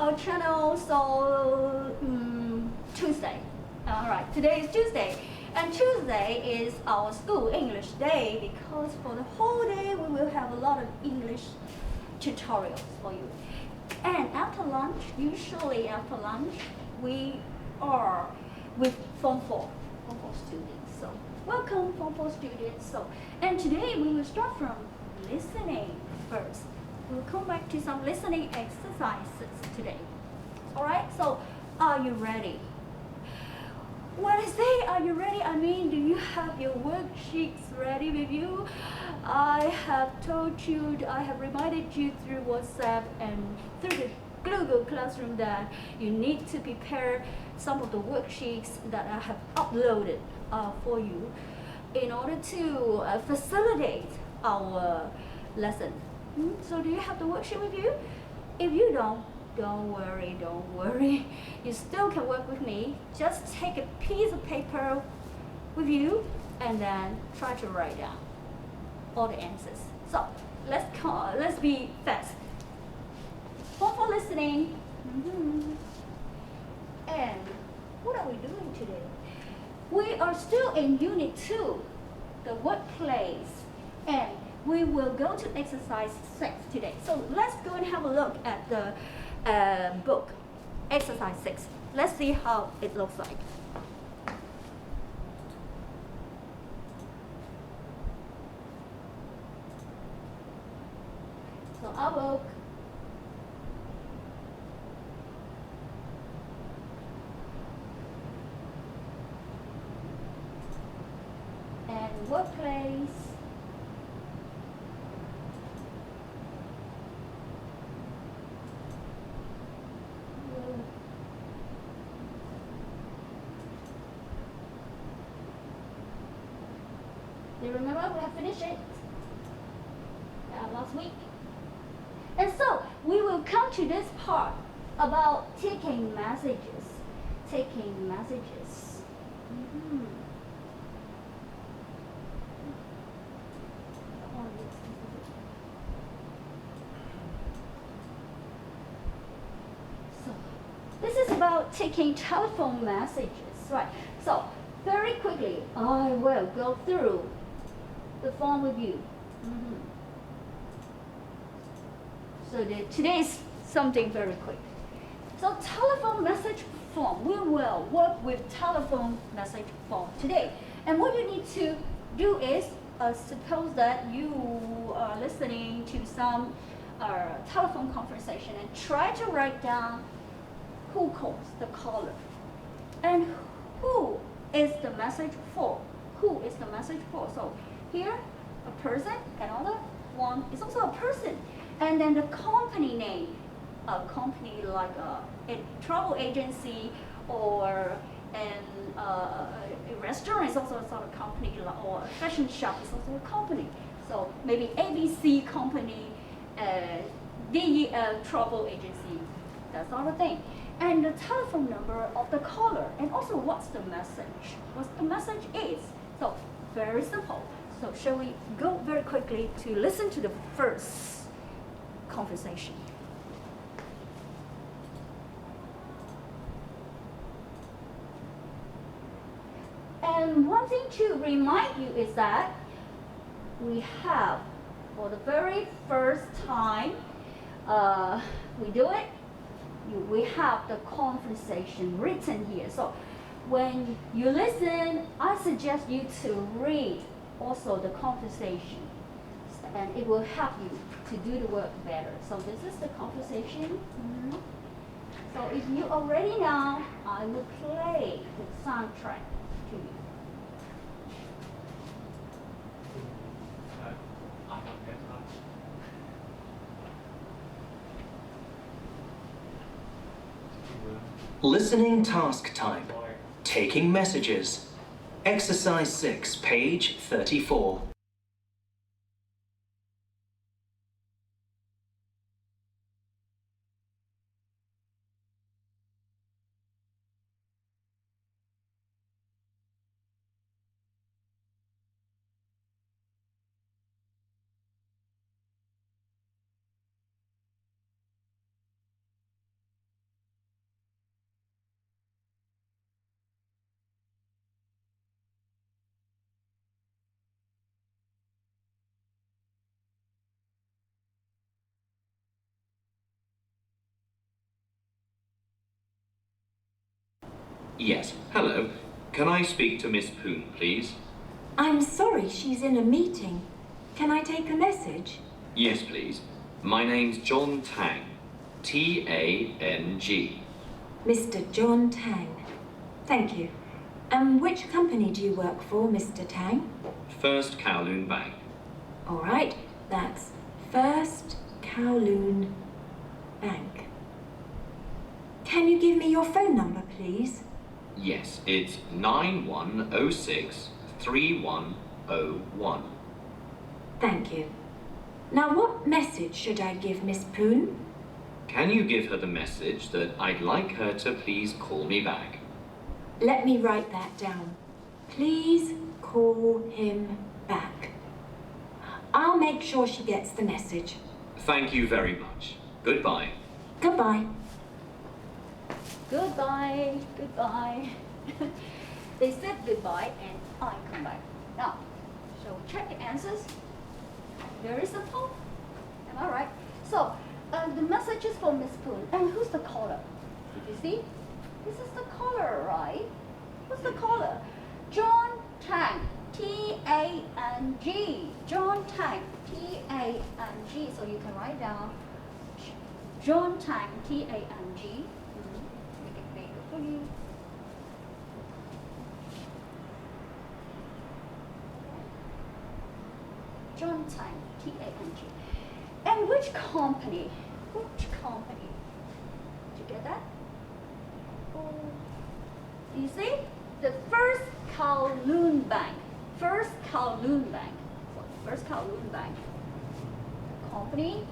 our channel. So Tuesday. Alright, today is Tuesday. And Tuesday is our school English day because for the whole day we will have a lot of English tutorials for you. And after lunch, usually after lunch, we are with Form 4 students. So welcome Form 4 students. And today we will start from listening first. We'll come back to some listening exercises today. Alright, so are you ready? When I say are you ready, I mean do you have your worksheets ready with you? I have told you, I have reminded you through WhatsApp and through the Google Classroom that you need to prepare some of the worksheets that I have uploaded for you in order to facilitate our lesson. So do you have the worksheet with you? If you don't worry. You still can work with me. Just take a piece of paper with you and then try to write down all the answers. So let's be fast. Form for listening. And what are we doing today? We are still in Unit 2, the workplace, and we will go to exercise 6 today. So let's go and have a look at the book, exercise 6. Let's see how it looks like. So our book, and workplace, you remember we have finished it last week? And so we will come to this part about taking messages. So this is about taking telephone messages, right? So very quickly, I will go through the form with you. So today is something very quick. So telephone message form, we will work with telephone message form today. And what you need to do is, suppose that you are listening to some telephone conversation and try to write down who calls the caller and who is the message for. Who is the message for? So here, a person, another one is also a person. And then the company name, a company like a travel agency or a restaurant is also a sort of company, or a fashion shop is also a company. So maybe ABC company, travel agency, that sort of thing. And the telephone number of the caller, and also what's the message, what the message is. So very simple. So shall we go very quickly to listen to the first conversation. And one thing to remind you is that we have, for the very first time we do it, we have the conversation written here. So when you listen, I suggest you to read also the conversation, and it will help you to do the work better. So this is the conversation. So if you are ready now, I will play the soundtrack to you. Listening task type. Taking messages. Exercise 6, page 34. Yes, hello. Can I speak to Miss Poon, please? I'm sorry, she's in a meeting. Can I take a message? Yes, please. My name's John Tang. T-A-N-G. Mr. John Tang. Thank you. And which company do you work for, Mr. Tang? First Kowloon Bank. All right, that's First Kowloon Bank. Can you give me your phone number, please? Yes, it's 9106-3101. Thank you. Now, what message should I give Miss Poon? Can you give her the message that I'd like her to please call me back? Let me write that down. Please call him back. I'll make sure she gets the message. Thank you very much. Goodbye. Goodbye. Goodbye, goodbye. They said goodbye and I come back. Now, shall we check the answers? Very simple. Am I right? So, the message is for Miss Poon. And who's the caller? Did you see? This is the caller, right? Who's the caller? John Tang. T-A-N-G. John Tang. T-A-N-G. So you can write down John Tang. T-A-N-G. Make it bigger for you. John Tang. T-A-N-G. And which company? Which company? Did you get that? Oh, you see? The First Kowloon Bank. First Kowloon Bank. So First Kowloon Bank. Company.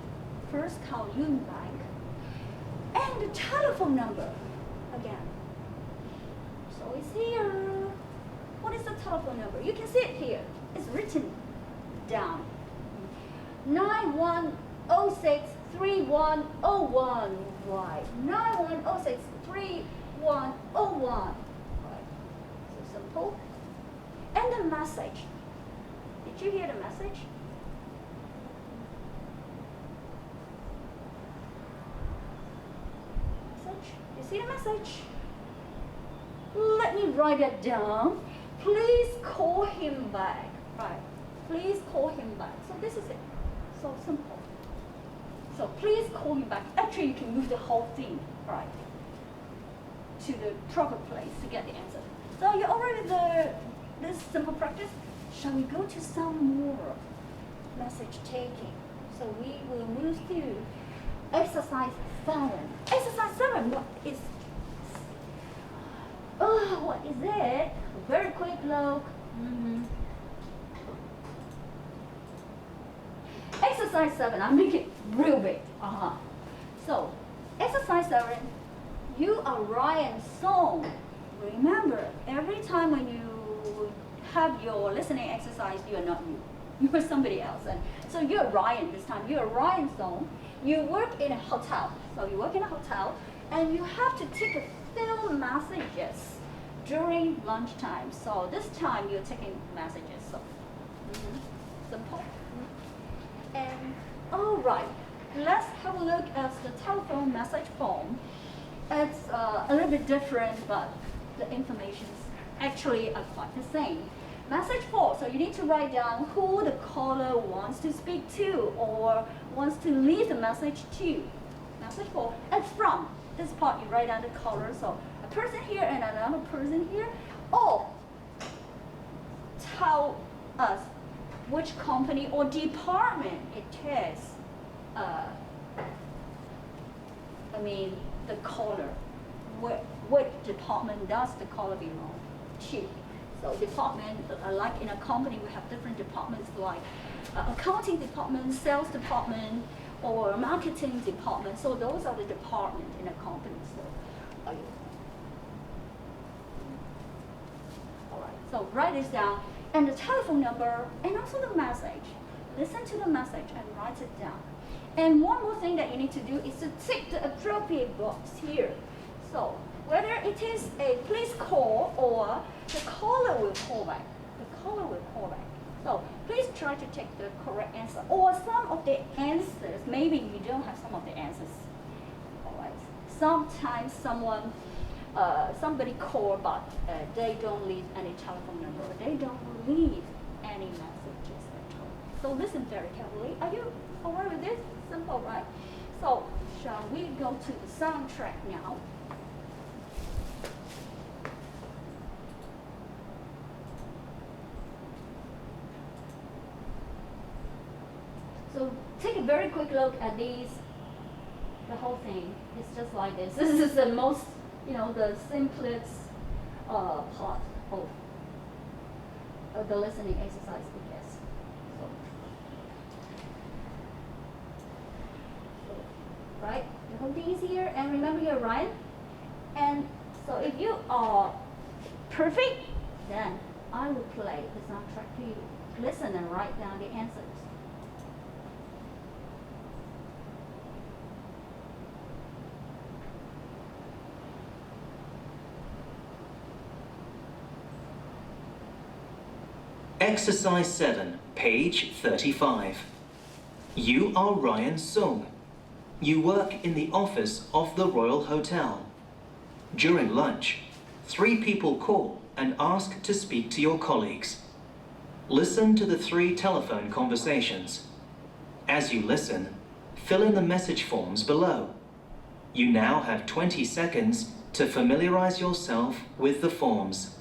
First Kowloon Bank. And the telephone number. Again. So it's here. What is the telephone number? You can see it here. It's written down. 9106-3101. Right. 9106-3101. Right. So simple. And the message. Did you hear the message? Message? You see the message? Let me write it down. Please call him back. Right. Please call him back. So this is it. So simple. So please call him back. Actually, you can move the whole thing, right, to the proper place to get the answer. So you're already there. This simple practice. Shall we go to some more message taking? So we will move to exercise 7. Exercise 7. What is it? Very quick look. Exercise 7, I'll make it real big. So, exercise 7, you are Ryan's song. Remember, every time when you have your listening exercise, you are not you. You are somebody else. And so you're Ryan this time. You're Ryan's song. You work in a hotel. So you work in a hotel, and you have to take a few messages during lunchtime. So this time you're taking messages. So, simple. And all right, let's have a look at the telephone message form. It's a little bit different, but the informations actually are quite the same. Message 4, so you need to write down who the caller wants to speak to or wants to leave the message to. Message 4, it's from. This part you write down the caller, so a person here and another person here. Or tell us which company or department it is. The caller. What department does the caller belong to? So department, like in a company, we have different departments like accounting department, sales department, or marketing department. So those are the departments in a company. So, all right. So write this down. And the telephone number, and also the message. Listen to the message and write it down. And one more thing that you need to do is to tick the appropriate box here. So whether it is a please call or the caller will call back. The caller will call back. So please try to take the correct answer. Or some of the answers, maybe you don't have some of the answers. All right. Sometimes someone somebody call, but they don't leave any telephone number. They don't leave any messages at all. So listen very carefully. Are you aware with this? Simple, right? So shall we go to the soundtrack now? So take a very quick look at these. The whole thing is just like this. This is the most, the simplest part of the listening exercise, I guess. So, right, the whole thing is here, and remember you're Ryan. And so if you are perfect, then I will play the soundtrack to you. Listen and write down the answers. Exercise 7, page 35. You are Ryan Sung. You work in the office of the Royal Hotel. During lunch, 3 people call and ask to speak to your colleagues. Listen to the 3 telephone conversations. As you listen, fill in the message forms below. You now have 20 seconds to familiarize yourself with the forms.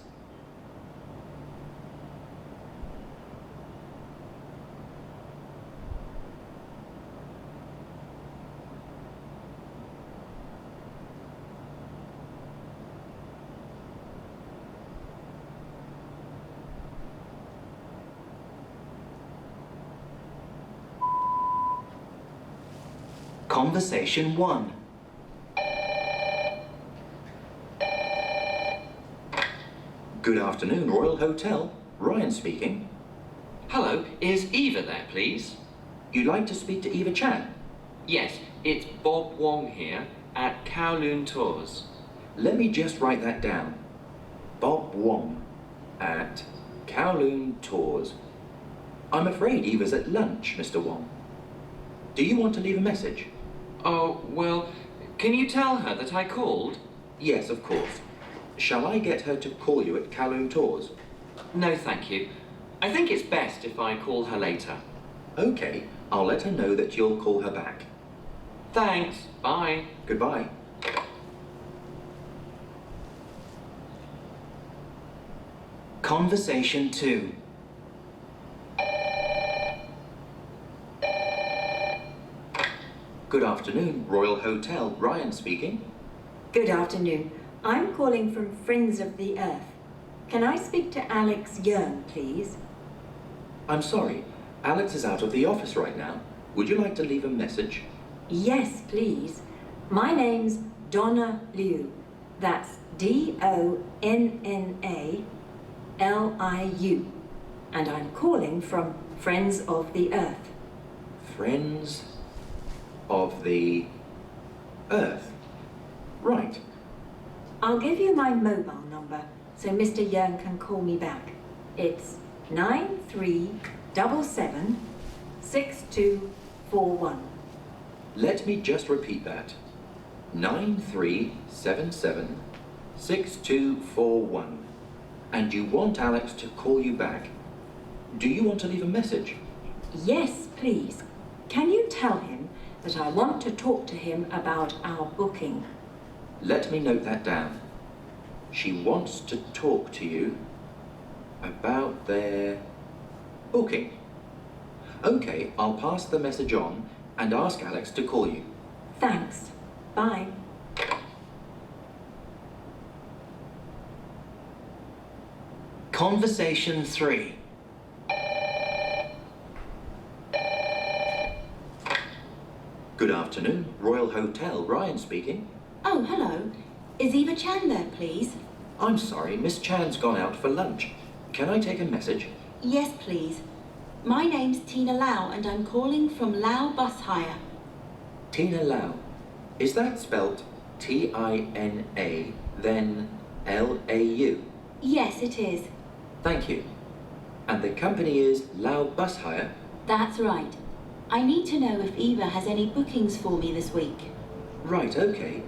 Conversation 1. Good afternoon, Royal Hotel. Ryan speaking. Hello, is Eva there, please? You'd like to speak to Eva Chan? Yes, it's Bob Wong here at Kowloon Tours. Let me just write that down. Bob Wong at Kowloon Tours. I'm afraid Eva's at lunch, Mr. Wong. Do you want to leave a message? Oh, well, can you tell her that I called? Yes, of course. Shall I get her to call you at Kowloon Tours? No, thank you. I think it's best if I call her later. Okay, I'll let her know that you'll call her back. Thanks, bye. Goodbye. Conversation 2. Good afternoon, Royal Hotel. Ryan speaking. Good afternoon. I'm calling from Friends of the Earth. Can I speak to Alex Yeung, please? I'm sorry, Alex is out of the office right now. Would you like to leave a message? Yes, please. My name's Donna Liu. That's DONNALIU. And I'm calling from Friends of the Earth. Friends of the Earth. Right. I'll give you my mobile number so Mr. Yeung can call me back. It's 9377-6241. Let me just repeat that. 9377-6241. And you want Alex to call you back. Do you want to leave a message? Yes, please. Can you tell him that I want to talk to him about our booking? Let me note that down. She wants to talk to you about their booking. Okay, I'll pass the message on and ask Alex to call you. Thanks. Bye. Conversation 3. Good afternoon, Royal Hotel. Ryan speaking. Oh, hello. Is Eva Chan there, please? I'm sorry, Miss Chan's gone out for lunch. Can I take a message? Yes, please. My name's Tina Lau and I'm calling from Lau Bus Hire. Tina Lau. Is that spelt T-I-N-A, then L-A-U? Yes, it is. Thank you. And the company is Lau Bus Hire? That's right. I need to know if Eva has any bookings for me this week. Right, okay.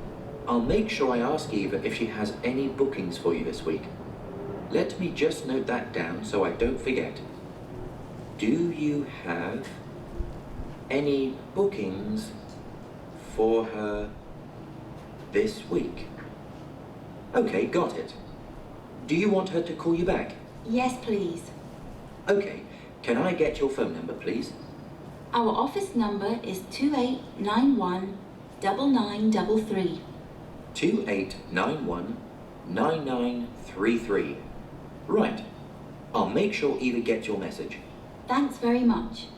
I'll make sure I ask Eva if she has any bookings for you this week. Let me just note that down so I don't forget. Do you have any bookings for her this week? Okay, got it. Do you want her to call you back? Yes, please. Okay, can I get your phone number, please? Our office number is 2891 9933. 2891 9933. Right. I'll make sure Eva gets your message. Thanks very much.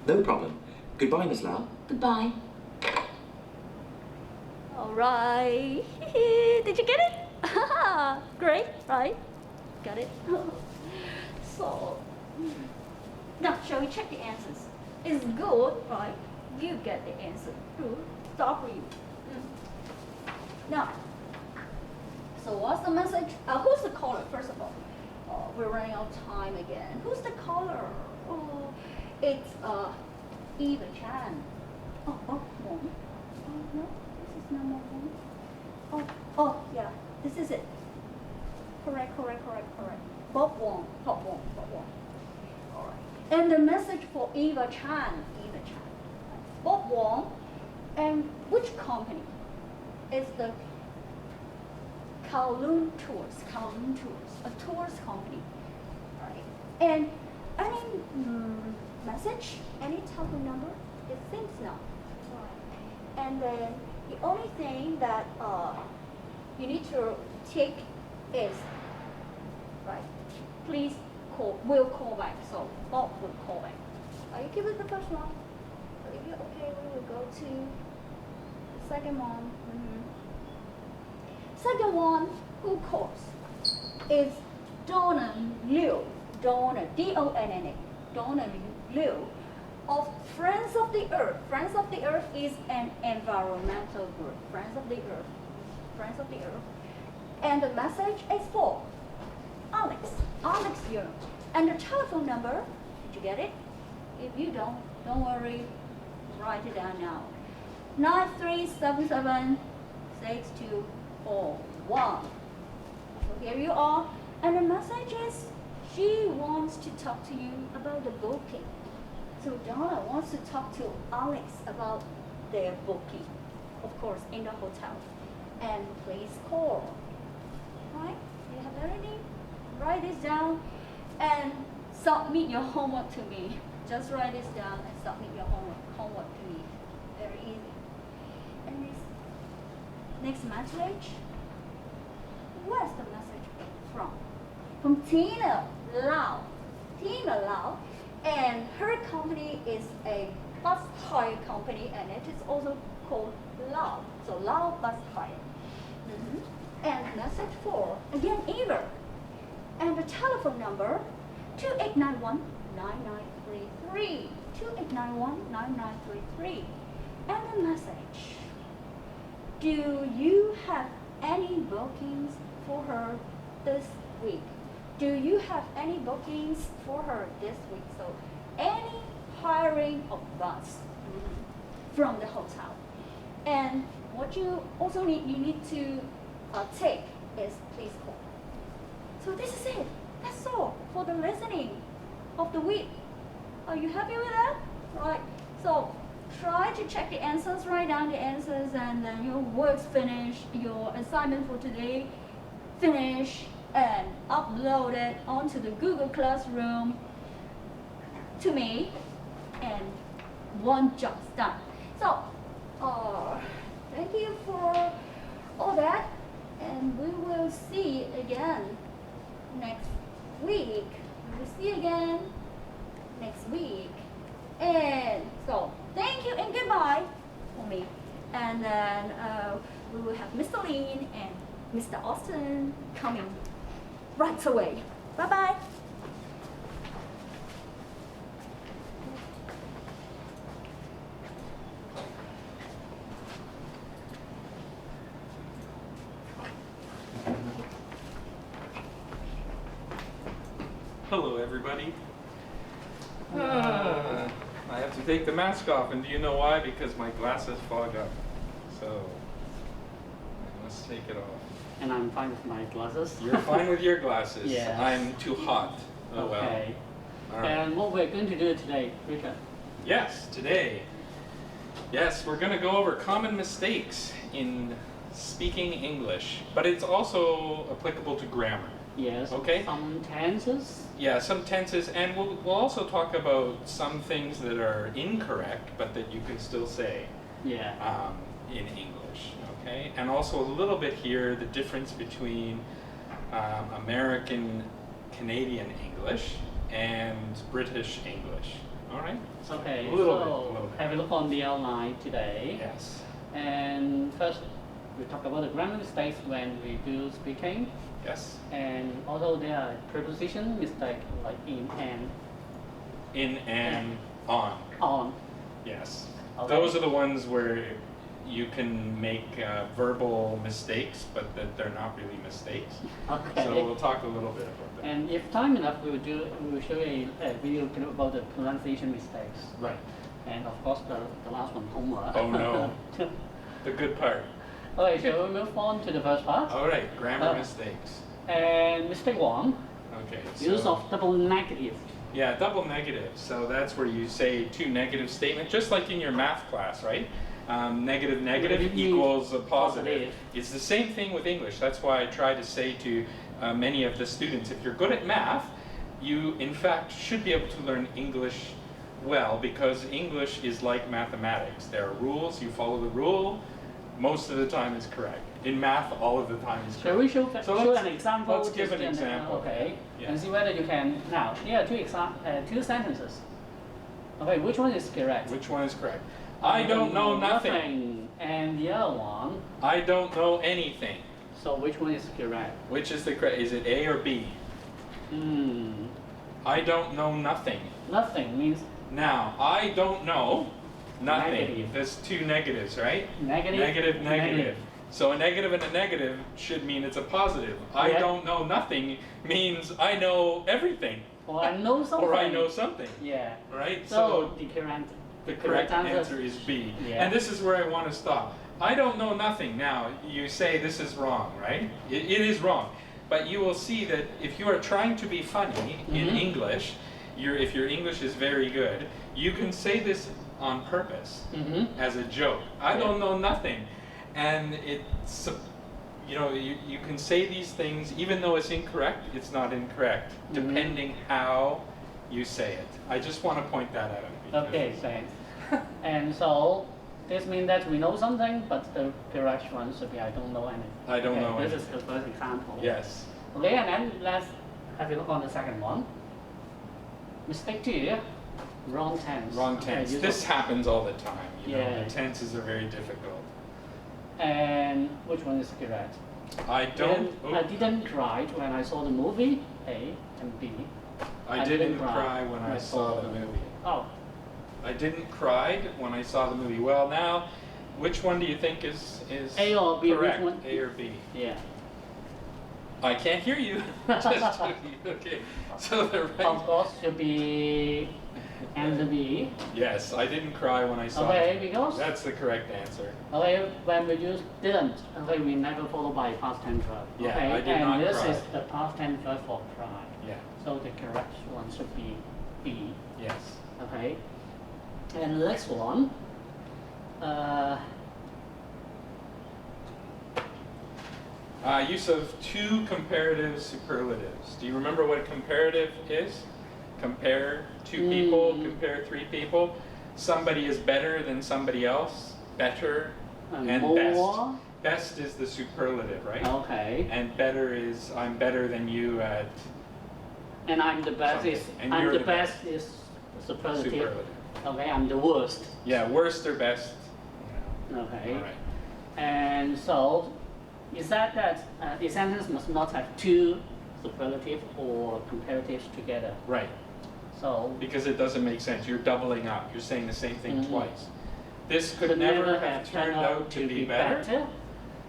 No problem. Goodbye, Miss Lau. Goodbye. All right. Did you get it? Great, right? Got it? So, now shall we check the answers? It's good, right? You get the answer. Good. Stop for you. Now, so what's the message? Who's the caller, first of all? We're running out of time again. Who's the caller? Oh, it's Eva Chan. Oh, one. Oh, no, this is number one. Oh, yeah, this is it. Correct. Bob Wong. All right. And the message for Eva Chan. Bob Wong. And which company? It's the Kowloon Tours, a tours company, right? And any message, any telephone number, it thinks no, right? And then the only thing that you need to take is, right? Please call. Will call back. So Bob will call back. You give it the first one. If you're okay, we will go to the second one. Second one, who calls, is Donna Liu, D-O-N-N-A, Donna Liu, of Friends of the Earth. Friends of the Earth is an environmental group. Friends of the Earth. And the message is for Alex Young. And the telephone number, did you get it? If you don't worry, write it down now. 9377 6241. So here you are. And the message is, she wants to talk to you about the booking. So Donna wants to talk to Alex about their booking, of course, in the hotel. And please call. Right? You have everything? Write this down and submit your homework to me. Just write this down and submit your homework to me. Very easy. And this next message, where's the message from? From Tina Lau. And her company is a bus hire company, and it is also called Lau. So Lau Bus Hire. And message for, again, Eva. And the telephone number, 2891-9933. 2891-9933. And the message, do you have any bookings for her this week? Do you have any bookings for her this week? So any hiring of bus from the hotel. And what you also need to take is please call. So this is it. That's all for the listening of the week. Are you happy with that? Right. So try to check the answers, write down the answers, and then your work's finished, your assignment for today finished, and upload it onto the Google Classroom to me, and one job's done. So, thank you for all that, and we will see again next week. We will see again next week. And so, thank you and goodbye for me. And then we will have Mr. Lin and Mr. Austin coming right away. Bye-bye. Hello, everybody. I have to take the mask off, and do you know why? Because my glasses fog up. So, let's take it off. And I'm fine with my glasses. You're fine with your glasses. Yes. I'm too hot. Oh well. Okay. All right. And what we're going to do today, Richard? Yes, today. Yes, we're going to go over common mistakes in speaking English, but it's also applicable to grammar. Yes. Okay. Some tenses. Yeah, some tenses, and we'll also talk about some things that are incorrect, but that you can still say Yeah. in English. Okay, and also a little bit here the difference between American Canadian English and British English. All right. Okay. A little bit. Have a look on the outline today. Yes. And first, we talk about the grammar mistakes when we do speaking. Yes. And although there are preposition mistakes like in and In and on. on. Yes. Okay. Those are the ones where you can make verbal mistakes, but that they're not really mistakes. Okay. So we'll talk a little bit about that. And if time enough, we will show a video about the pronunciation mistakes. Right. And of course, the last one, homework. Oh no. The good part. Okay, so we move on to the first part. All right. Grammar mistakes. And mistake one, Okay. use So, of double negative. yeah, double negative. So that's where you say two negative statements, just like in your math class, right? Negative Negative equals a positive. positive. It's the same thing with English. That's why I try to say to many of the students, if you're good at math, you in fact should be able to learn English well, because English is like mathematics. There are rules, you follow the rule, most of the time it's correct. In math, all of the time is correct. Shall we show So show let's- an example? let's give just an example. Okay. Yeah. And see whether you can. Now, here are two sentences. Okay, which one is correct? Which one is correct? I don't know nothing. And the other one. I don't know anything. So which one is correct? Which is the correct? Is it A or B? I don't know nothing. Nothing means Now, I don't know nothing. Negative. There's two negatives, right? negative. Negative, negative. So a negative and a negative should mean it's a positive. I Yeah. don't know nothing means I know everything. Or I know something. Or I know something, Yeah. right? So the correct. the correct answer is B. Yeah. And this is where I want to stop. I don't know nothing. Now, you say this is wrong, right? It is wrong. But you will see that if you are trying to be funny in Mhm. English, if your English is very good, you can say this on purpose as a joke. I don't know nothing. And it's, you can say these things, even though it's incorrect, it's not incorrect, depending how you say it. I just want to point that out. because- Okay, thanks. And so this means that we know something, but the correct one should be I don't know anything. I don't know This anything. is the first example. Yes. Okay, and then let's have a look on the second one. Mistake two, wrong tense. Wrong Okay, tense. use This of- happens all the time. Yeah. The tenses are very difficult. And which one is correct? I don't. And I didn't cry when I saw the movie, A and B. I didn't cry when I saw the movie. Oh, I didn't cry when I saw the movie. Well, now, which one do you think is A or B, which correct? one? A or B? yeah. I can't hear you. Just okay. So the Of right. course, should be and the B. Yes, I didn't cry when I saw Okay, it. because That's the correct answer. okay, when we use didn't, okay, we never follow by past tense verb. Yeah, okay, I did and not this cry. is the past tense verb for cry. Yeah. So the correct one should be B. Yes. Okay. And the next one, Use of two comparative superlatives. Do you remember what a comparative is? Compare two people, compare three people. Somebody is better than somebody else. Better and more. best. Best is the superlative, right? Okay. And better is I'm better than you at And I'm the best is something. And I'm you're the the best is superlative. superlative. Okay, I'm the worst. Yeah, worst or best. Okay. All right. And so, is that the sentence must not have two superlative or comparatives together? Right. So Because it doesn't make sense. You're doubling up. You're saying the same thing Mhm. twice. This could never have turned out to be better.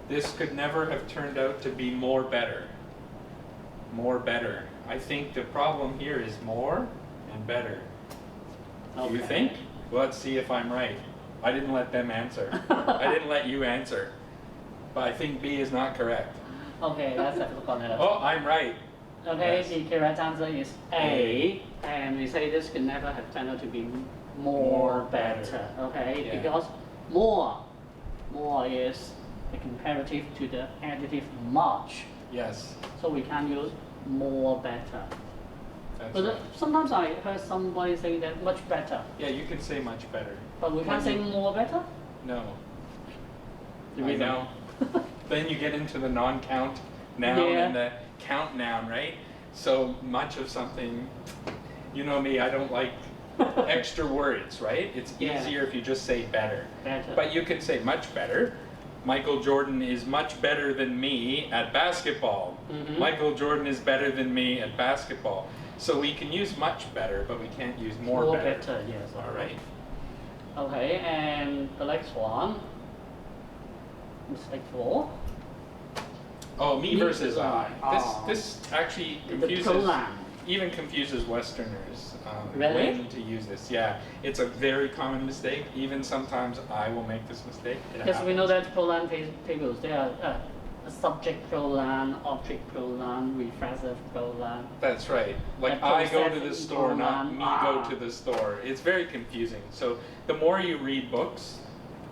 This could never have turned out to be more better. More better. I think the problem here is more and better. Do you Okay. think? Well, let's see if I'm right. I didn't let them answer. I didn't let you answer. but I think B is not correct. Okay, let's have a look on it. Oh, I'm right. Okay, Yes. the correct answer is A, and we say this can never have tended to be more better. Okay, Yeah. because more is the comparative to the adjective much, Yes, so we can use more better. that's But right. sometimes I heard somebody say that much better, Yeah, you can say much better. but we can't say more better. No. The I reason- know. Then you get into the non-count noun Yeah. and the count noun, right? So much of something, you know me, I don't like extra words, right? It's Yeah. easier if you just say better. Better. But you can say much better. Michael Jordan is much better than me at basketball. Mhm. Michael Jordan is better than me at basketball. So we can use much better, but we can't use more better. Yes. All right. Okay, and the next one, mistake 4. Oh, me Me versus versus I. I. This actually The confuses, pronoun. even confuses Westerners Really? when to use this. Yeah, it's a very common mistake. Even sometimes I will make this mistake. It Yes, we know happens. that pronoun tables, they are a subject pronoun, object pronoun, reflexive pronoun. That's right. Like A I go to the possessive store, not pronoun. me go to the store. It's very confusing. So the more you read books,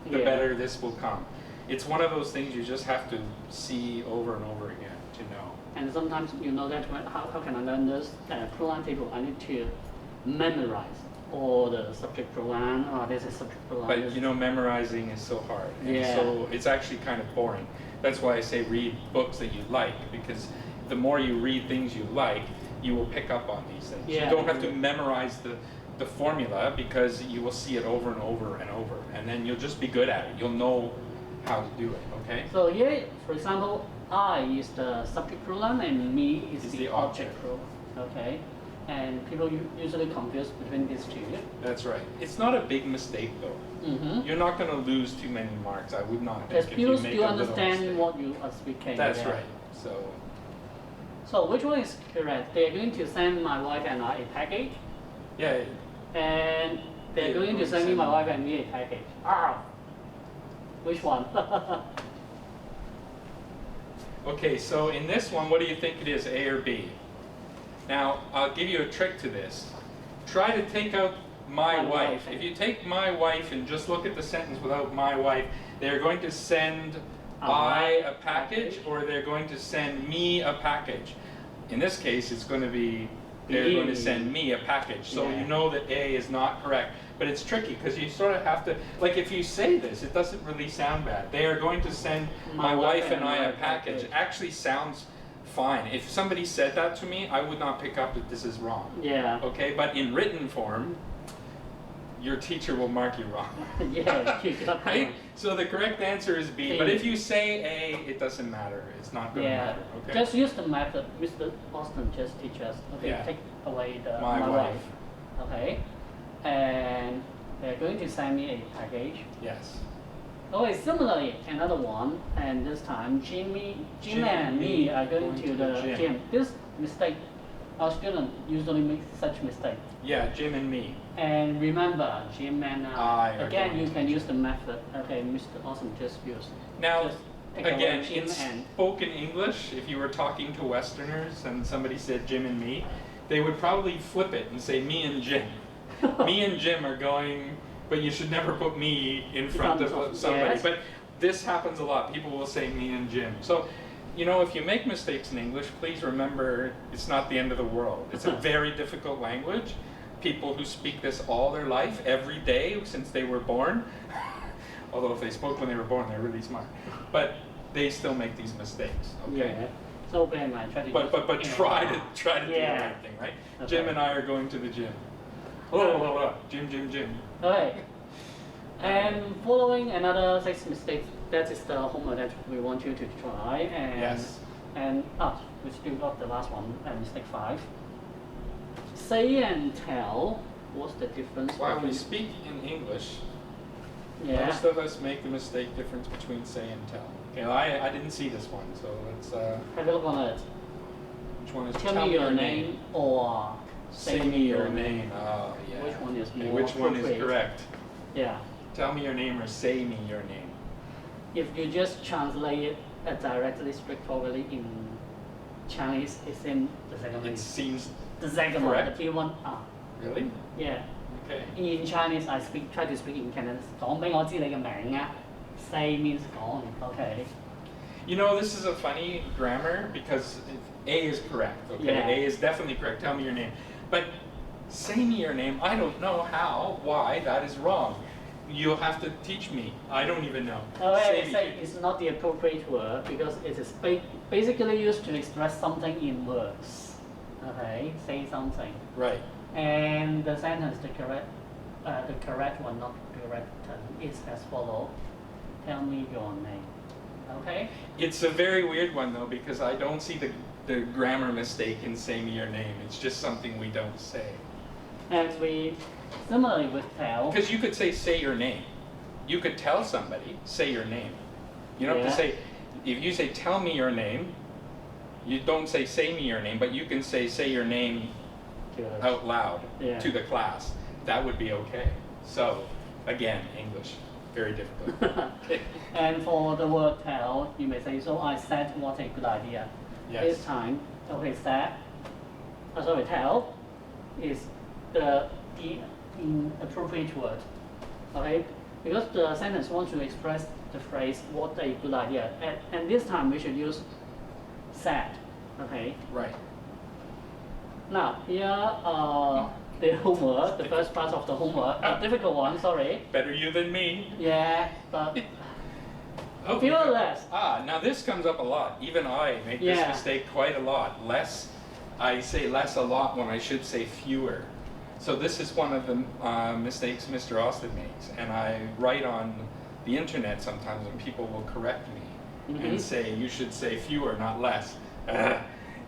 the Yeah. better this will come. It's one of those things you just have to see over and over again to know. And sometimes you know that how can I learn this pronoun table? I need to memorize all the subject pronoun. Oh, this is subject pronoun. But this you know, memorizing is so hard. And Yeah. so it's actually kind of boring. That's why I say read books that you like, because the more you read things you like, you will pick up on these things. Yeah. You don't have to memorize the formula, because you will see it over and over and over. And then you'll just be good at it. You'll know how to do it, okay? So here, for example, I is the subject pronoun and me is Is the the object object. pronoun. Okay, and people usually confuse between these two. That's right. It's not a big mistake though. Mm-hmm. You're not going to lose too many marks. I would not As think if people you make still a little understand mistake. what you are speaking. That's yeah. right. So So which one is correct? They are going to send my wife and I a package, yeah, and they are Yeah, going to send me my wife and me a package. Ah, which one? okay, so in this one, what do you think it is, A or B? Now, I'll give you a trick to this. Try to take out my My wife. wife. If you take my wife and just look at the sentence without my wife, they're going to send I a package, or they're going to send me a package. In this case, it's going to be they're going to send me a package. So Yeah. you know that A is not correct. But it's tricky because you sort of have to, like if you say this, it doesn't really sound bad. They are going to send my wife and I a package. It actually sounds fine. If somebody said that to me, I would not pick up that this is wrong. Yeah. Okay, but in written form, your teacher will mark you wrong. Yeah. You got Right? it. So the correct answer is B. But B. if you say A, it doesn't matter. It's not going to Yeah. matter. Okay. Just use the method Mr. Austin just teach us. Okay. Yeah. Take away the My wife. Okay. And they're going to send me a package. Yes. Okay, similarly, another one, and this time Jim and me are going to the gym. This mistake, our students usually make such mistake. Yeah, Jim and me. And remember, Jim and I are again, going you to can the use the method. Okay, Mr. Awesome just use. Now, Just take away again, Jim in and spoken English, if you were talking to Westerners and somebody said Jim and me, they would probably flip it and say me and Jim. Me and Jim are going, but you should never put me in front of somebody. Yes. But this happens a lot. People will say me and Jim. So, you know, if you make mistakes in English, please remember it's not the end of the world. It's a very difficult language. People who speak this all their life, every day since they were born, although if they spoke when they were born, they're really smart. But they still make these mistakes. Okay. yeah. So bear in mind, try to But use, try to do the Yeah. right thing, right? Okay. Jim and I are going to the gym. Jim. Okay. And following another 6 mistakes, that is the homework that we want you to try. And Yes. And we still got the last one, mistake 5. Say and tell. What's the difference? While we between- speak in English, Yeah. most of us make the mistake difference between say and tell. Okay, well, I didn't see this one, so let's. Have a look on it. Which one is? Tell me your name or Say me your name. Oh, yeah. Which one is Okay, more which one is appropriate? correct? Yeah. Tell me your name or say me your name. if you just translate it directly, straightforwardly in Chinese, it seems the second one. It seems The second one, correct. the T1. Really? Yeah. Okay. In Chinese, try to speak in Cantonese. 講俾我知你嘅名啊。Say means 講。Okay. You know, this is a funny grammar because A is correct. Okay, Yeah. A is definitely correct. Tell me your name. But say me your name. I don't know how, why that is wrong. You'll have to teach me. I don't even know. Say is not the appropriate word because it is basically used to express something in words. Okay, say something. Right. And the sentence, the correct one, not correct, is as follows. Tell me your name. Okay? It's a very weird one though because I don't see the grammar mistake in say me your name. It's just something we don't say. And we, similarly with tell. Because you could say your name. You could tell somebody, say your name. You don't have to say, if you say tell me your name, you don't say me your name, but you can say your name out loud to the class. That would be okay. So, again, English, very difficult. And for the word tell, you may say, so I said what a good idea. Yes. This time, okay, tell is the inappropriate word. Okay? Because the sentence wants to express the phrase what a good idea. And this time we should use said. Okay? Right. Now, here the homework, the first part of the homework, a difficult one, sorry. Better you than me. Yeah, but Okay. fewer-less. Now this comes up a lot. Even I make this mistake quite a lot. Less, I say less a lot when I should say fewer. So this is one of the mistakes Mr. Austin makes. And I write on the internet sometimes and people will correct me and say, you should say fewer, not less.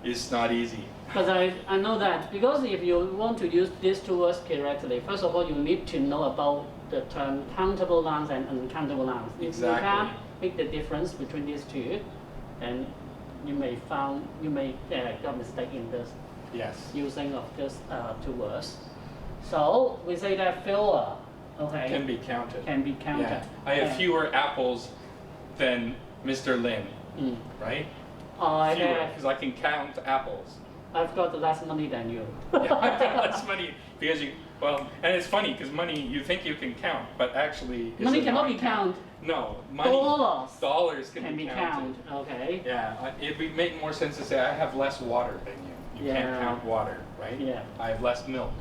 It's not easy. Because I know that, because if you want to use these two words correctly, first of all, you need to know about the term countable nouns and uncountable nouns. If you can't make the difference between these two, then you may get a mistake in this using of these two words. So we say that fewer, okay, Can be counted. can be counted. Yeah. I have fewer apples than Mr. Lin, right? Fewer, because I can count apples. I've got less money than you. Yeah, I've got less money because and it's funny because money you think you can count, but actually Money cannot be counted. No, money. Dollars can be counted. Okay. Yeah, it would make more sense to say I have less water than you. You can't count water, right? Yeah. I have less milk.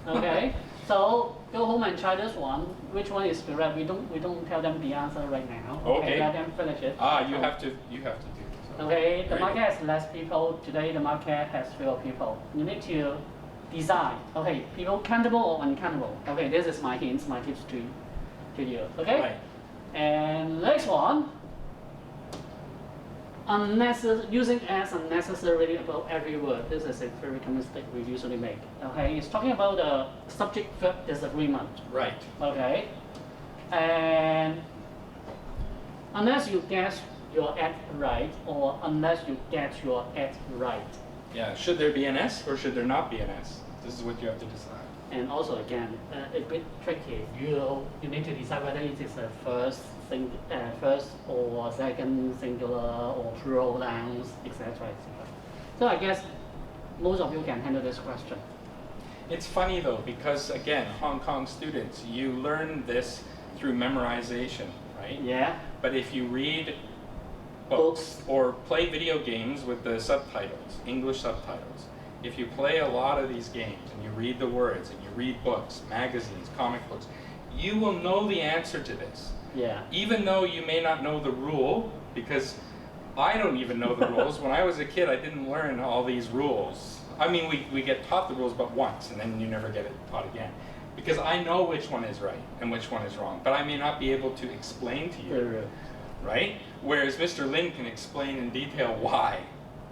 Okay. So go home and try this one. Which one is correct? We don't tell them the answer right now. Okay. Let them finish it. You have to do this. Okay. The market has less people. Today the market has fewer people. You need to decide. Okay. People countable or uncountable. Okay. This is my hints, my tips to you. Okay. Right. And next one. Using as unnecessarily about every word. This is a very common mistake we usually make. Okay, it's talking about the subject-verb disagreement. Right. Okay, and unless you get your at right, or unless you get your at right. Yeah. Should there be an S or should there not be an S? This is what you have to decide. And also again, a bit tricky. You need to decide whether it is a first or second singular or plural nouns, etc. So I guess most of you can handle this question. It's funny though because again, Hong Kong students, you learn this through memorization, right? Yeah. But if you read books or play video games with the subtitles, English subtitles, if you play a lot of these games and you read the words and you read books, magazines, comic books, you will know the answer to this. Yeah. Even though you may not know the rule, because I don't even know the rules. When I was a kid, I didn't learn all these rules. I mean, we get taught the rules but once, and then you never get it taught again. Because I know which one is right and which one is wrong, but I may not be able to explain to you, right? Whereas Mr. Lin can explain in detail why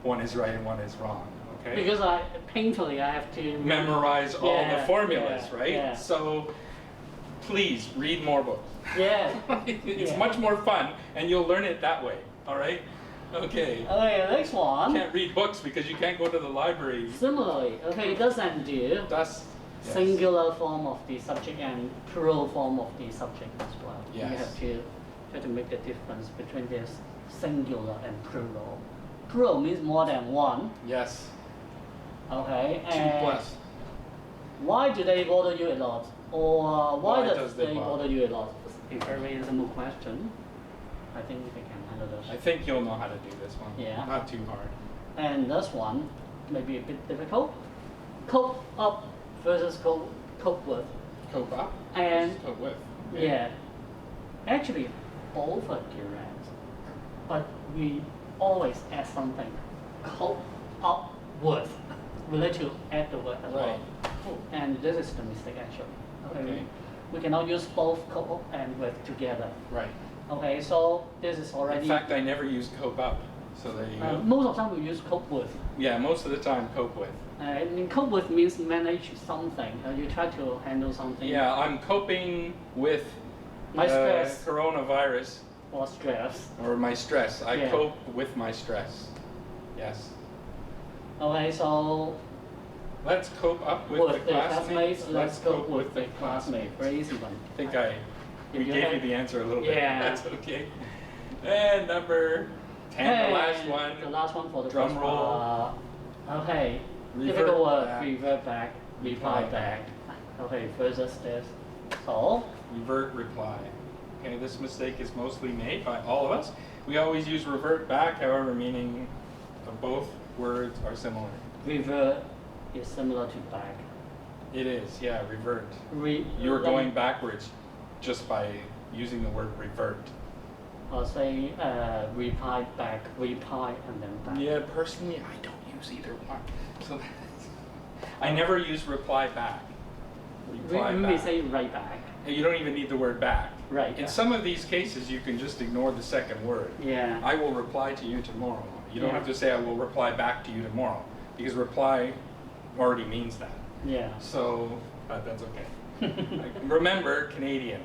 one is right and one is wrong. Okay? Because painfully I have to memorize all the formulas, right? Yeah. So please read more books. Yeah. It's much more fun, and you'll learn it that way. All right? Okay. Okay, next one. You can't read books because you can't go to the library. Similarly, okay, does and do. That's Singular form of the subject and plural form of the subject as well. Yes. You have to try to make the difference between this singular and plural. Plural means more than one. Yes. Okay. 2 And plus. why do they bother you a lot? Or why does they they bother? bother you a lot? It's a very simple question. I think we can handle this. I think you'll know how to do this one. Yeah. Not too hard. And this one may be a bit difficult. Cope up versus cope with. Cope up. And versus cope with. yeah, actually both are correct. But we always add something. Cope up with. We like to add the word as well. Right. Cool. And this is the mistake actually. Okay. We cannot use both cope and with together. Right. Okay, so this is already. In fact, I never use cope up. So there you go. Most of the time we use cope with. Yeah, most of the time cope with. I mean, cope with means manage something. You try to handle something. Yeah, I'm coping with My stress. coronavirus Or stress. or my stress. I Yeah. cope with my stress. Yes. Okay, so Let's cope up with the classmates. let's cope with the classmate. Very easy one. I think we If you gave have- you the answer a little bit. Yeah. That's okay. And number 10, the last And one. The last one for the Drum first roll. part. Okay. Revert Difficult word. back. Revert back. Reply Reply back. Okay, versus this. So, Revert reply. Okay, this mistake is mostly made by all of us. We always use revert back, however, meaning of both words are similar. revert is similar to back. It is, yeah, revert. like- You're going backwards just by using the word revert. Or say reply back, reply and then back. Yeah, personally, I don't use either one. So I never use reply back. Reply We may back. say right back. You don't even need the word back. Right. In some of these cases, you can just ignore the second word. Yeah. I will reply to you tomorrow. You don't Yeah. have to say I will reply back to you tomorrow, because reply already means that. Yeah. So that's okay. Remember, Canadian,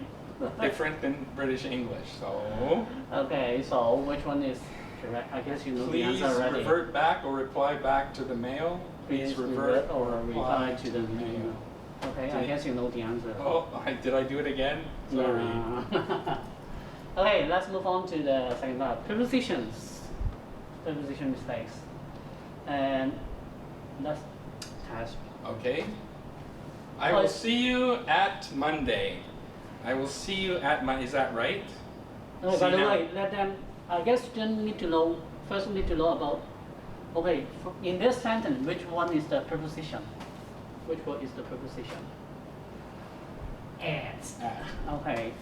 different than British English. So Okay, so which one is correct? I guess you know the please answer already. revert back or reply back to the mail. Please revert or reply to the mail. Okay, I guess you know the answer. Oh, did I do it again? Sorry. Yeah. Okay, let's move on to the second part. Prepositions. Preposition mistakes. And let's test. Okay. I will see you at Monday. I will see you at Monday. Is that right? No, See by the now. way, let them. I guess students need to know. First, need to know about. Okay, in this sentence, which one is the preposition? Which word is the preposition? At. At. Okay,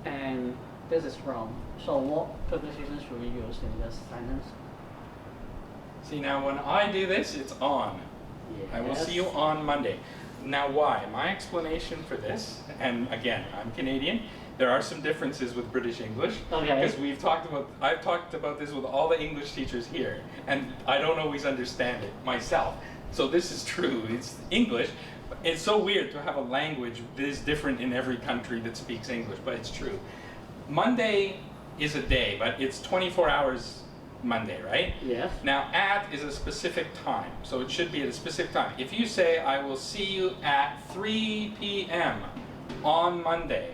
and this is wrong. So, what preposition should we use in this sentence? See, now when I do this, it's on. I will see you on Monday. Now why? My explanation for this, and again, I'm Canadian, there are some differences with British English. Okay. Because I've talked about this with all the English teachers here, and I don't always understand it myself. So this is true, it's English. It's so weird to have a language that is different in every country that speaks English, but it's true. Monday is a day, but it's 24 hours Monday, right? Yes. Now, at is a specific time, so it should be at a specific time. If you say, I will see you at 3 p.m. on Monday,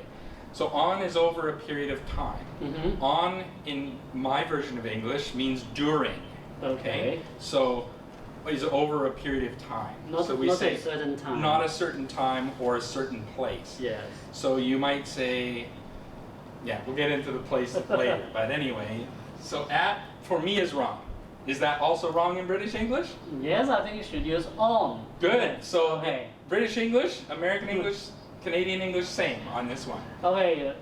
so on is over a period of time. Mm-hmm. On, in my version of English, means during. Okay. So, is over a period of time. Not, so we not say a certain time. not a certain time or a certain place. Yes. So you might say, yeah, we'll get into the place later, but anyway, so at, for me, is wrong. Is that also wrong in British English? Yes, I think you should use on. Good. So Okay. British English, American English, Canadian English, same on this one. Okay,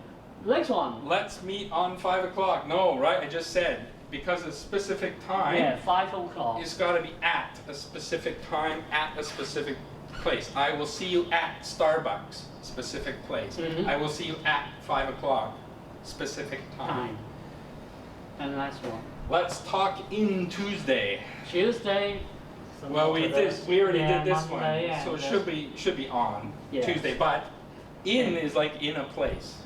next one. Let's meet on 5 o'clock. No, right? I just said, because a specific time, Yeah, 5 o'clock. it's got to be at a specific time, at a specific place. I will see you at Starbucks, specific place. Mhm. I will see you at 5 o'clock, specific time. Time. And last one. Let's talk in Tuesday. Tuesday. Well, we already Yeah, did this Monday, one, yeah, so it that's- should be on Yes. Tuesday. But in is like in a place.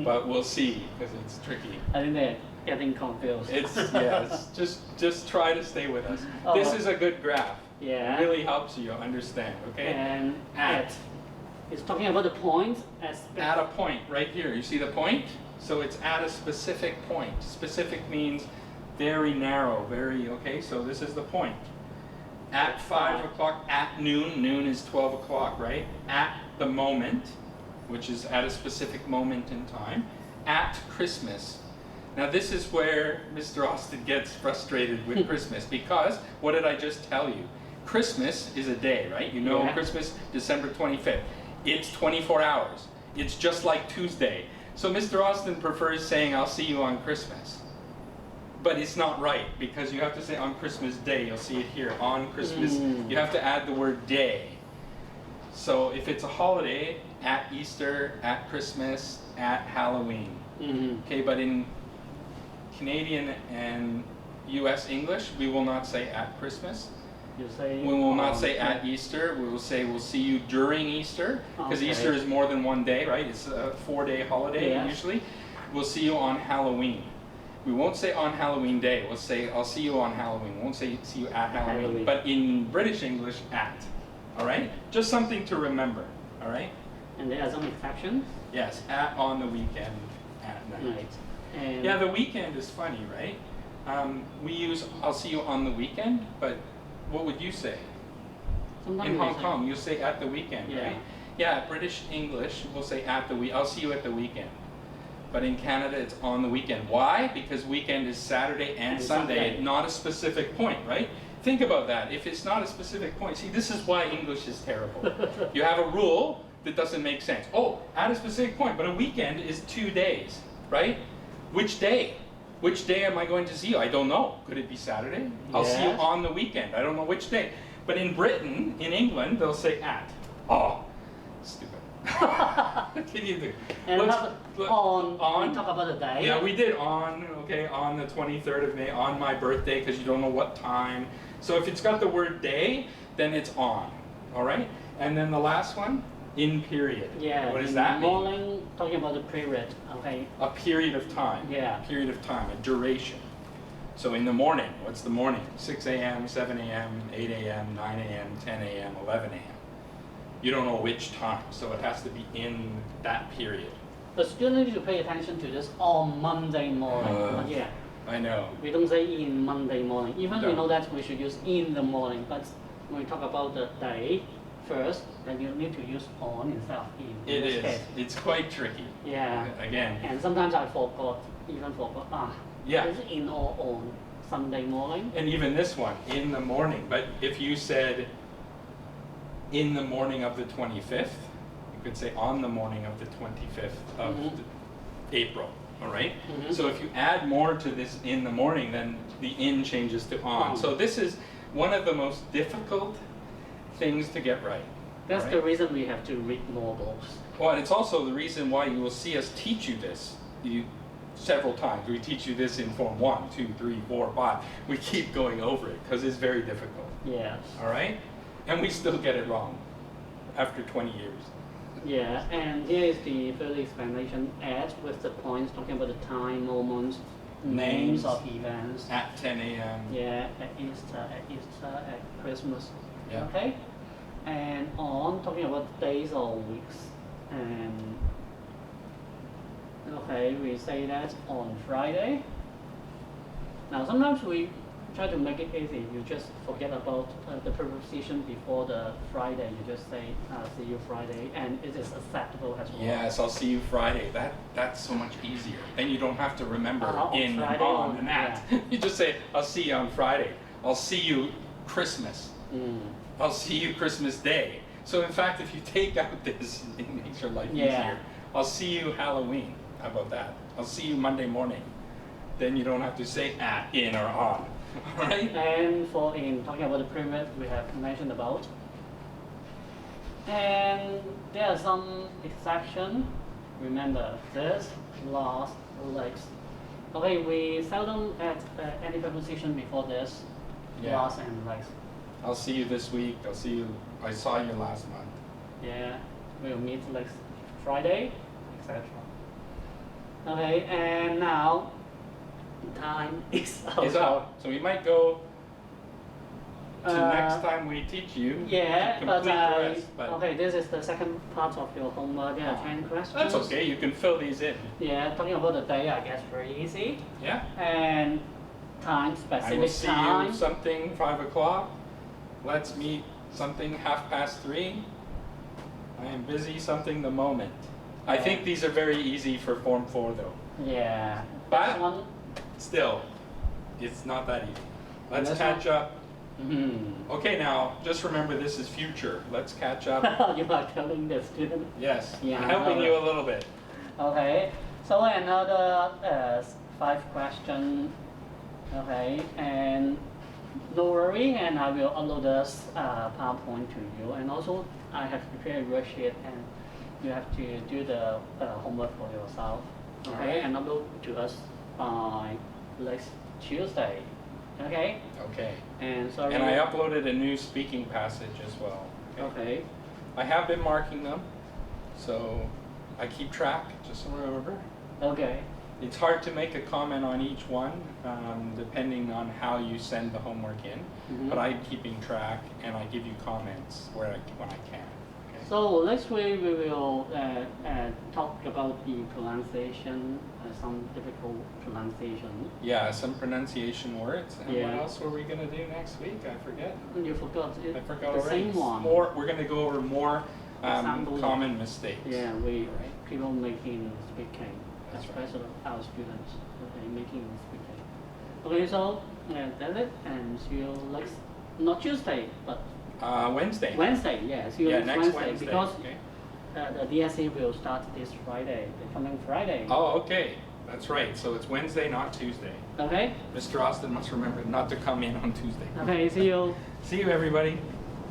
But we'll see because it's tricky. I think they're getting confused. It's yes. Just try to stay with us. This Oh. is a good graph. Yeah. It really helps you understand. Okay. And at It's talking about the point At a point, right here. You see the point? So it's at a specific point. Specific means very narrow, very, okay, so this is the point. At 5 o'clock, at noon, noon is 12 o'clock, right? At the moment, which is at a specific moment in time. At Christmas. Now this is where Mr. Austin gets frustrated with Christmas, because what did I just tell you? Christmas is a day, right? You know, Christmas, December 25th. It's 24 hours. It's just like Tuesday. So Mr. Austin prefers saying, I'll see you on Christmas. But it's not right, because you have to say on Christmas Day. You'll see it here, on Christmas. You have to add the word day. So if it's a holiday, at Easter, at Christmas, at Halloween. Okay, but in Canadian and US English, we will not say at Christmas. You say We will not say at Easter. We will say we'll see you during Easter, because Easter is more than one day, right? It's a 4-day holiday usually. We'll see you on Halloween. We won't say on Halloween Day. We'll say I'll see you on Halloween. We won't say see you at Halloween. But in British English, at. All right? Just something to remember. All right? And there are some exceptions. Yes, at on the weekend, at night. Right. And Yeah, the weekend is funny, right? We use I'll see you on the weekend, but what would you say? sometimes In we Hong say- Kong, you say at the weekend, Yeah. right? Yeah, British English, we'll say at the week. I'll see you at the weekend. But in Canada, it's on the weekend. Why? Because weekend is Saturday and Sunday, not a specific point, right? Think about that. If it's not a specific point, see, this is why English is terrible. You have a rule that doesn't make sense. Oh, at a specific point, but a weekend is 2 days, right? Which day? Which day am I going to see you? I don't know. Could it be Saturday? I'll see you Yes. on the weekend. I don't know which day. But in Britain, in England, they'll say at. Oh, stupid. What can you do? And on, on. we talk about the day. Yeah, we did on, okay, on the 23rd of May, on my birthday, because you don't know what time. So if it's got the word day, then it's on, all right? And then the last one, in period. Yeah. What does in that the mean? morning, talking about the period. Okay. A period of time. Yeah. A period of time, a duration. So in the morning, what's the morning? 6 a.m., 7 a.m., 8 a.m., 9 a.m., 10 a.m., 11 a.m. You don't know which time, so it has to be in that period. But still need to pay attention to this on Monday morning. Yeah. I know. We don't say in Monday morning. Even we No. know that we should use in the morning, but when we talk about the day first, then you need to use on instead of in. It this is. case. It's quite tricky. Yeah. Again. And sometimes I forgot. Yeah. Is it in or on Sunday morning? And even this one, in the morning. But if you said in the morning of the 25th, you could say on the morning of the 25th of April, all right? So if you add more to this in the morning, then the in changes to on. So this is one of the most difficult things to get right. That's all the right? reason we have to read more books. Well, and it's also the reason why you will see us teach you this several times. We teach you this in Form 1, 2, 3, 4, 5. We keep going over it because it's very difficult. Yes. All right? And we still get it wrong after 20 years. Yeah, and here is the further explanation. At with the points talking about the time, moments, names of events. At 10 a.m. Yeah, at Easter, at Christmas. Yeah. Okay? And on talking about days or weeks. And okay, we say that on Friday. Now sometimes we try to make it easy. You just forget about the preposition before the Friday. You just say see you Friday, and it is acceptable as well. Yes, I'll see you Friday. That's so much easier. Then you don't have to remember On in and Friday, on and at. yeah. You just say, I'll see you on Friday. I'll see you Christmas. I'll see you Christmas Day. So in fact, if you take out this, it makes your life easier. I'll see you Halloween. How about that? I'll see you Monday morning. Then you don't have to say at, in, or on. All right? And for in talking about the period we have mentioned about. And there are some exceptions. Remember this, last, legs. Okay, we seldom add any preposition before this, last and legs. I'll see you this week. I'll see you. I saw you last month. Yeah, we'll meet next Friday, etc. Okay, and now time is out. It's out. So we might go next time we teach you Yeah, to but, complete the rest. But okay, this is the second part of your homework. There are 10 questions. that's okay. You can fill these in. Yeah, talking about the day, I guess very easy. Yeah. And time, I will specific see time. you something 5 o'clock. Let's meet something 3:30. I am busy something the moment. I think these are very easy for Form 4 though. Yeah. But- This one. Still, it's not that easy. Let's This catch up. Mm. Okay, now just remember this is future. Let's catch up. You are telling the student. Yes, Yeah, I'm helping I you know. a little bit. Okay. So another 5 question. Okay, and no worry, and I will upload this PowerPoint to you. And also, I have prepared a worksheet, and you have to do the homework for yourself. Okay, Alright. and upload to us by next Tuesday. Okay, Okay. and sorry. And I uploaded a new speaking passage as well. Okay. I have been marking them, so I keep track, just so remember. Okay. It's hard to make a comment on each one, depending on how you send the homework in, Mhm. but I'm keeping track and I give you comments when I can. Okay? So next week we will talk about the pronunciation, some difficult pronunciation. Yeah, some pronunciation words. And what Yeah. else were we gonna do next week? I forget. You forgot it. I forgot the already. same one. We're gonna go over more Examples. common mistakes. Yeah, we Right. people making speaking, That's right. especially our students, okay, making speaking. Okay, so that's it, and see you next, not Tuesday, but Wednesday. Wednesday. Yeah, see you Yeah, next Wednesday, Wednesday. because Okay. the DSE will start this Friday, the coming Friday. Oh, okay. That's right. So it's Wednesday, not Tuesday. Okay. Mr. Austin must remember not to come in on Tuesday. Okay. See you. See you, everybody.